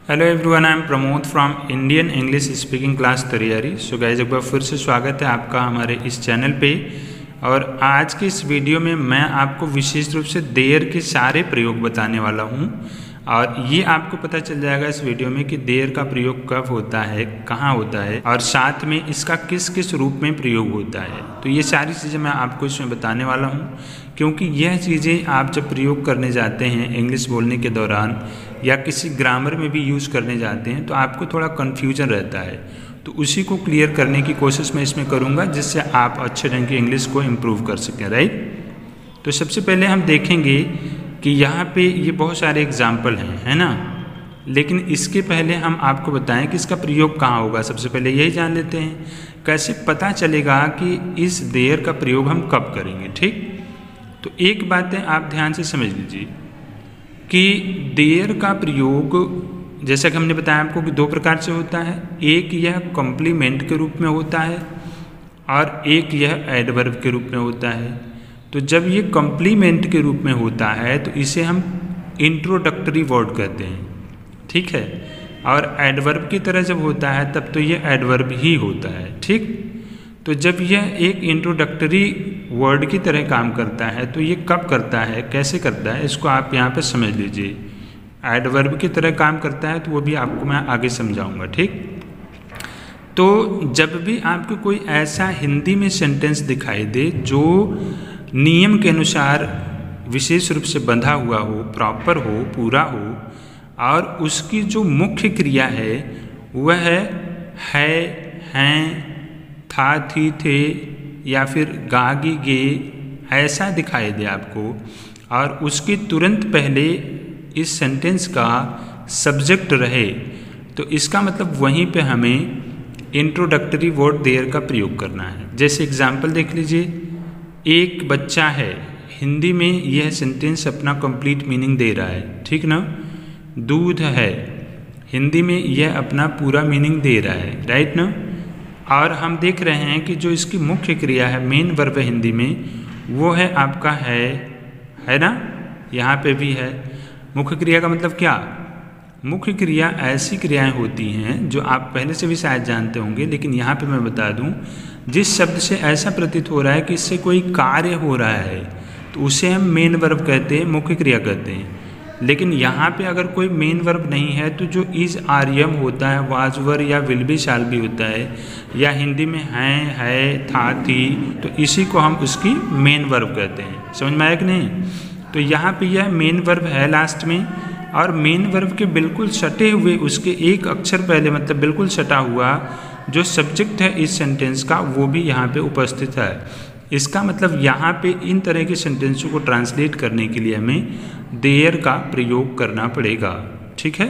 Hello everyone, I am Pramod from Indian English speaking class तैयारी। So guys, एक बार फिर से स्वागत है आपका हमारे इस चैनल पे। और आज की इस वीडियो में मैं आपको विशेष रूप से देयर के सारे प्रयोग बताने वाला हूँ। और ये आपको पता चल जाएगा इस वीडियो में कि देयर का प्रयोग कब होता है, कहाँ होता है और साथ में इसका किस किस रूप में प्रयोग होता है। तो ये सारी चीज़ें मैं आपको इसमें बताने वाला हूँ, क्योंकि यह चीज़ें आप जब प्रयोग करने जाते हैं इंग्लिश बोलने के दौरान या किसी ग्रामर में भी यूज़ करने जाते हैं तो आपको थोड़ा कन्फ्यूजन रहता है। तो उसी को क्लियर करने की कोशिश मैं इसमें करूँगा, जिससे आप अच्छे ढंग की इंग्लिश को इम्प्रूव कर सकें। राइट। तो सबसे पहले हम देखेंगे कि यहाँ पे ये बहुत सारे एग्जाम्पल हैं, है ना। लेकिन इसके पहले हम आपको बताएं कि इसका प्रयोग कहाँ होगा। सबसे पहले यही जान लेते हैं कैसे पता चलेगा कि इस देयर का प्रयोग हम कब करेंगे। ठीक, तो एक बात है आप ध्यान से समझ लीजिए कि देयर का प्रयोग जैसा कि हमने बताया आपको कि दो प्रकार से होता है। एक यह कॉम्प्लीमेंट के रूप में होता है और एक यह एडवर्ब के रूप में होता है। तो जब ये कॉम्प्लीमेंट के रूप में होता है तो इसे हम इंट्रोडक्टरी वर्ड कहते हैं, ठीक है। और एडवर्ब की तरह जब होता है तब तो ये एडवर्ब ही होता है, ठीक। तो जब यह एक इंट्रोडक्टरी वर्ड की तरह काम करता है तो ये कब करता है, कैसे करता है, इसको आप यहाँ पे समझ लीजिए। एडवर्ब की तरह काम करता है तो वो भी आपको मैं आगे समझाऊंगा, ठीक। तो जब भी आपको कोई ऐसा हिंदी में सेंटेंस दिखाई दे जो नियम के अनुसार विशेष रूप से बंधा हुआ हो, प्रॉपर हो, पूरा हो, और उसकी जो मुख्य क्रिया है वह है, हैं, था, थी, थे या फिर गा, गी, गे, ऐसा दिखाई दे आपको, और उसके तुरंत पहले इस सेंटेंस का सब्जेक्ट रहे, तो इसका मतलब वहीं पे हमें इंट्रोडक्टरी वर्ड देयर का प्रयोग करना है। जैसे एग्जाम्पल देख लीजिए, एक बच्चा है, हिंदी में यह सेंटेंस अपना कंप्लीट मीनिंग दे रहा है, ठीक ना। दूध है, हिंदी में यह अपना पूरा मीनिंग दे रहा है, राइट ना। और हम देख रहे हैं कि जो इसकी मुख्य क्रिया है, मेन वर्ब है हिंदी में, वो है आपका है ना। यहाँ पे भी है। मुख्य क्रिया का मतलब क्या? मुख्य क्रिया ऐसी क्रियाएं होती हैं जो आप पहले से भी शायद जानते होंगे, लेकिन यहाँ पे मैं बता दूँ, जिस शब्द से ऐसा प्रतीत हो रहा है कि इससे कोई कार्य हो रहा है तो उसे हम मेन वर्ब कहते हैं, मुख्य क्रिया कहते हैं। लेकिन यहाँ पे अगर कोई मेन वर्ब नहीं है तो जो इज, आर, यम होता है, वाज, वर या विल बी, शाल भी होता है, या हिंदी में है, था, थी, तो इसी को हम उसकी मेन वर्ब कहते हैं। समझ में आया कि नहीं? तो यहाँ पे यह मेन वर्ब है लास्ट में, और मेन वर्ब के बिल्कुल सटे हुए उसके एक अक्षर पहले, मतलब बिल्कुल सटा हुआ जो सब्जेक्ट है इस सेंटेंस का, वो भी यहाँ पे उपस्थित है। इसका मतलब यहाँ पे इन तरह के सेंटेंसों को ट्रांसलेट करने के लिए हमें देयर का प्रयोग करना पड़ेगा, ठीक है।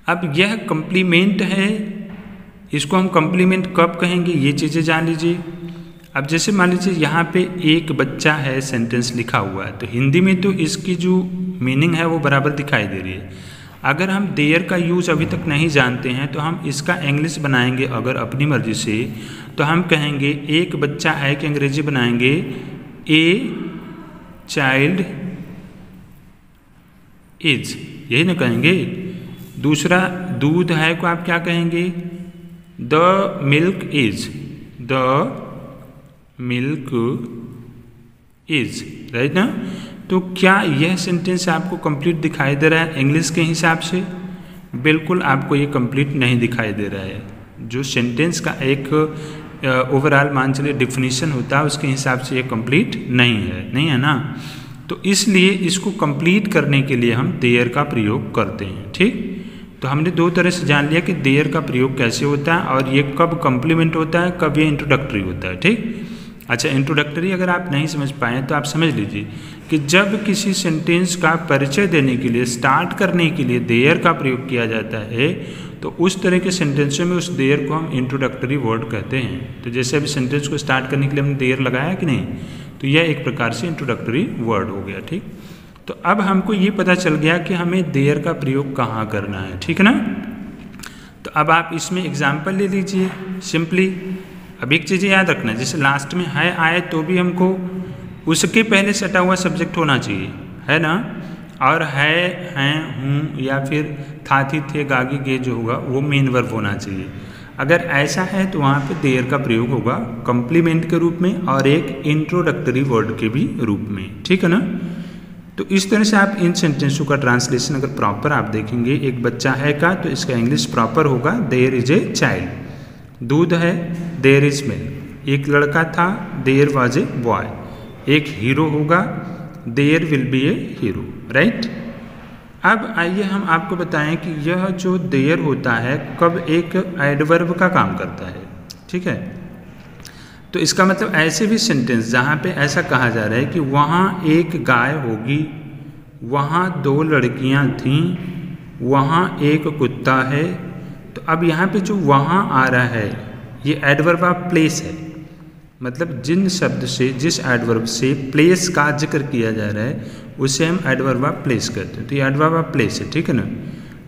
अब यह कॉम्प्लीमेंट है, इसको हम कॉम्प्लीमेंट कब कहेंगे ये चीज़ें जान लीजिए। अब जैसे मान लीजिए यहाँ पे एक बच्चा है सेंटेंस लिखा हुआ है, तो हिंदी में तो इसकी जो मीनिंग है वो बराबर दिखाई दे रही है। अगर हम देयर का यूज़ अभी तक नहीं जानते हैं तो हम इसका इंग्लिश बनाएंगे अगर अपनी मर्जी से, तो हम कहेंगे एक बच्चा है कि अंग्रेजी बनाएंगे ए चाइल्ड इज, यही ना कहेंगे। दूसरा दूध है को आप क्या कहेंगे? The milk is, the milk is, right ना। तो क्या यह सेंटेंस आपको कंप्लीट दिखाई दे रहा है इंग्लिश के हिसाब से? बिल्कुल आपको ये कंप्लीट नहीं दिखाई दे रहा है। जो सेंटेंस का एक ओवरऑल मान चलिए डिफिनीशन होता है उसके हिसाब से ये कंप्लीट नहीं है ना। तो इसलिए इसको कंप्लीट करने के लिए हम देयर का प्रयोग करते हैं, ठीक। तो हमने दो तरह से जान लिया कि देयर का प्रयोग कैसे होता है और ये कब कॉम्प्लीमेंट होता है, कब ये इंट्रोडक्टरी होता है, ठीक। अच्छा, इंट्रोडक्टरी अगर आप नहीं समझ पाएँ तो आप समझ लीजिए कि जब किसी सेंटेंस का परिचय देने के लिए, स्टार्ट करने के लिए देयर का प्रयोग किया जाता है तो उस तरह के सेंटेंसों में उस देयर को हम इंट्रोडक्टरी वर्ड कहते हैं। तो जैसे अभी सेंटेंस को स्टार्ट करने के लिए हमने देयर लगाया कि नहीं, तो यह एक प्रकार से इंट्रोडक्टरी वर्ड हो गया, ठीक। तो अब हमको ये पता चल गया कि हमें देयर का प्रयोग कहाँ करना है, ठीक है ना। तो अब आप इसमें एग्जाम्पल ले लीजिए सिंपली। अब एक चीज़ याद रखना, जैसे लास्ट में है आए तो भी हमको उसके पहले सटा हुआ सब्जेक्ट होना चाहिए, है ना। और है, हैं, हूँ या फिर था, थी, थे, गागी, गे जो होगा वो मेन वर्ब होना चाहिए। अगर ऐसा है तो वहाँ पे देयर का प्रयोग होगा कॉम्प्लीमेंट के रूप में और एक इंट्रोडक्टरी वर्ड के भी रूप में, ठीक है ना। तो इस तरह से आप इन सेंटेंसों का ट्रांसलेशन अगर प्रॉपर आप देखेंगे, एक बच्चा है का तो इसका इंग्लिश प्रॉपर होगा देयर इज ए चाइल्ड। दूध है, देयर इज मिल्क। एक लड़का था, देयर वाज ए बॉय। एक हीरो होगा, there will be a hero, right. अब आइए हम आपको बताएं कि यह जो देयर होता है कब एक एडवर्ब का काम करता है, ठीक है। तो इसका मतलब ऐसे भी सेंटेंस जहाँ पे ऐसा कहा जा रहा है कि वहाँ एक गाय होगी, वहाँ 2 लड़कियाँ थीं, वहाँ एक कुत्ता है। तो अब यहाँ पे जो वहाँ आ रहा है ये एडवर्ब ऑफ प्लेस है, मतलब जिन शब्द से, जिस एडवर्ब से प्लेस का जिक्र किया जा रहा है उसे हम एडवर्ब ऑफ प्लेस कहते हैं। तो ये एडवर्ब ऑफ प्लेस है, ठीक है ना।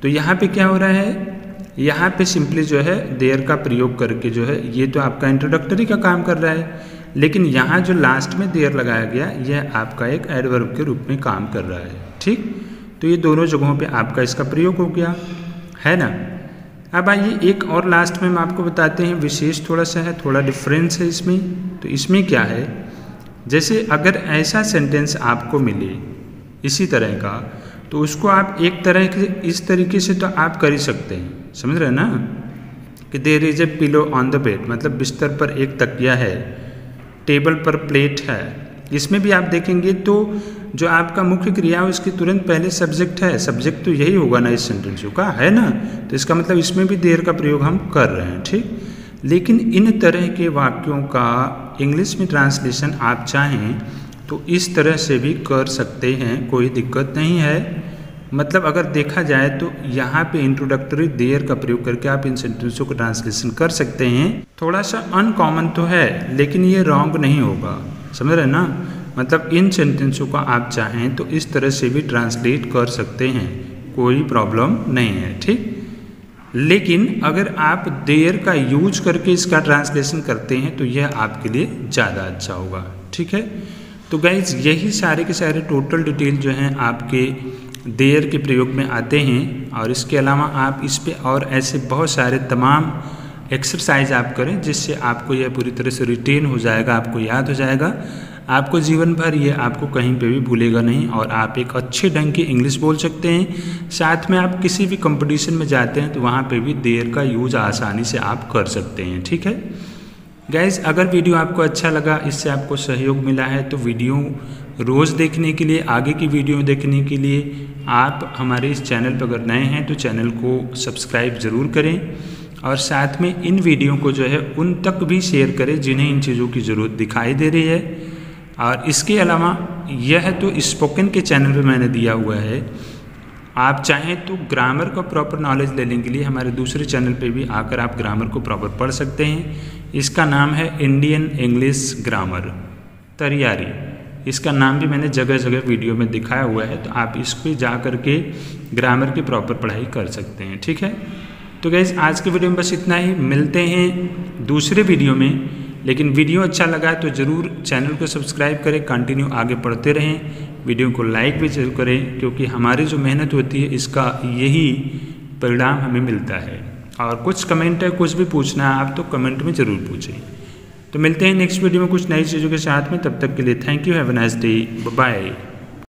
तो यहाँ पे क्या हो रहा है, यहाँ पे सिंपली जो है देयर का प्रयोग करके जो है ये तो आपका इंट्रोडक्टरी का काम कर रहा है, लेकिन यहाँ जो लास्ट में देयर लगाया गया यह आपका एक एडवर्ब के रूप में काम कर रहा है, ठीक। तो ये दोनों जगहों पे आपका इसका प्रयोग हो गया है ना। अब आइए एक और लास्ट में हम आपको बताते हैं, विशेष थोड़ा सा है, थोड़ा डिफरेंस है इसमें। तो इसमें क्या है, जैसे अगर ऐसा सेंटेंस आपको मिले इसी तरह का तो उसको आप एक तरह के इस तरीके से तो आप कर ही सकते हैं, समझ रहे हैं ना, कि there is a pillow on the bed, मतलब बिस्तर पर एक तकिया है, टेबल पर प्लेट है। इसमें भी आप देखेंगे तो जो आपका मुख्य क्रिया है उसके तुरंत पहले सब्जेक्ट है, सब्जेक्ट तो यही होगा ना इस सेंटेंस का, है ना। तो इसका मतलब इसमें भी देयर का प्रयोग हम कर रहे हैं, ठीक। लेकिन इन तरह के वाक्यों का इंग्लिश में ट्रांसलेशन आप चाहें तो इस तरह से भी कर सकते हैं, कोई दिक्कत नहीं है। मतलब अगर देखा जाए तो यहाँ पे इंट्रोडक्टरी देयर का प्रयोग करके आप इन सेंटेंसों का ट्रांसलेशन कर सकते हैं। थोड़ा सा अनकॉमन तो है लेकिन ये रॉन्ग नहीं होगा, समझ रहे हैं ना। मतलब इन सेंटेंसों का आप चाहें तो इस तरह से भी ट्रांसलेट कर सकते हैं, कोई प्रॉब्लम नहीं है, ठीक। लेकिन अगर आप देयर का यूज करके इसका ट्रांसलेशन करते हैं तो यह आपके लिए ज़्यादा अच्छा होगा, ठीक है। तो गाइज यही सारे के सारे टोटल डिटेल जो हैं आपके देयर के प्रयोग में आते हैं, और इसके अलावा आप इस पे और ऐसे बहुत सारे तमाम एक्सरसाइज आप करें जिससे आपको यह पूरी तरह से रिटेन हो जाएगा, आपको याद हो जाएगा, आपको जीवन भर ये आपको कहीं पे भी भूलेगा नहीं, और आप एक अच्छे ढंग की इंग्लिश बोल सकते हैं। साथ में आप किसी भी कंपटीशन में जाते हैं तो वहाँ पे भी देयर का यूज आसानी से आप कर सकते हैं, ठीक है। गाइज अगर वीडियो आपको अच्छा लगा, इससे आपको सहयोग मिला है, तो वीडियो रोज़ देखने के लिए, आगे की वीडियो देखने के लिए आप हमारे इस चैनल पर अगर नए हैं तो चैनल को सब्सक्राइब ज़रूर करें, और साथ में इन वीडियो को जो है उन तक भी शेयर करें जिन्हें इन चीज़ों की ज़रूरत दिखाई दे रही है। और इसके अलावा यह तो स्पोकन के चैनल पे मैंने दिया हुआ है, आप चाहें तो ग्रामर का प्रॉपर नॉलेज लेने के लिए हमारे दूसरे चैनल पे भी आकर आप ग्रामर को प्रॉपर पढ़ सकते हैं। इसका नाम है इंडियन इंग्लिश ग्रामर तैयारी। इसका नाम भी मैंने जगह जगह वीडियो में दिखाया हुआ है, तो आप इस पर जा कर के ग्रामर की प्रॉपर पढ़ाई कर सकते हैं, ठीक है। तो गाइस आज के वीडियो में बस इतना ही, मिलते हैं दूसरे वीडियो में। लेकिन वीडियो अच्छा लगा तो ज़रूर चैनल को सब्सक्राइब करें, कंटिन्यू आगे पढ़ते रहें, वीडियो को लाइक भी जरूर करें, क्योंकि हमारी जो मेहनत होती है इसका यही परिणाम हमें मिलता है। और कुछ कमेंट है, कुछ भी पूछना है आप तो कमेंट में ज़रूर पूछें। तो मिलते हैं नेक्स्ट वीडियो में कुछ नई चीज़ों के साथ में, तब तक के लिए thank you, have a nice day, bye.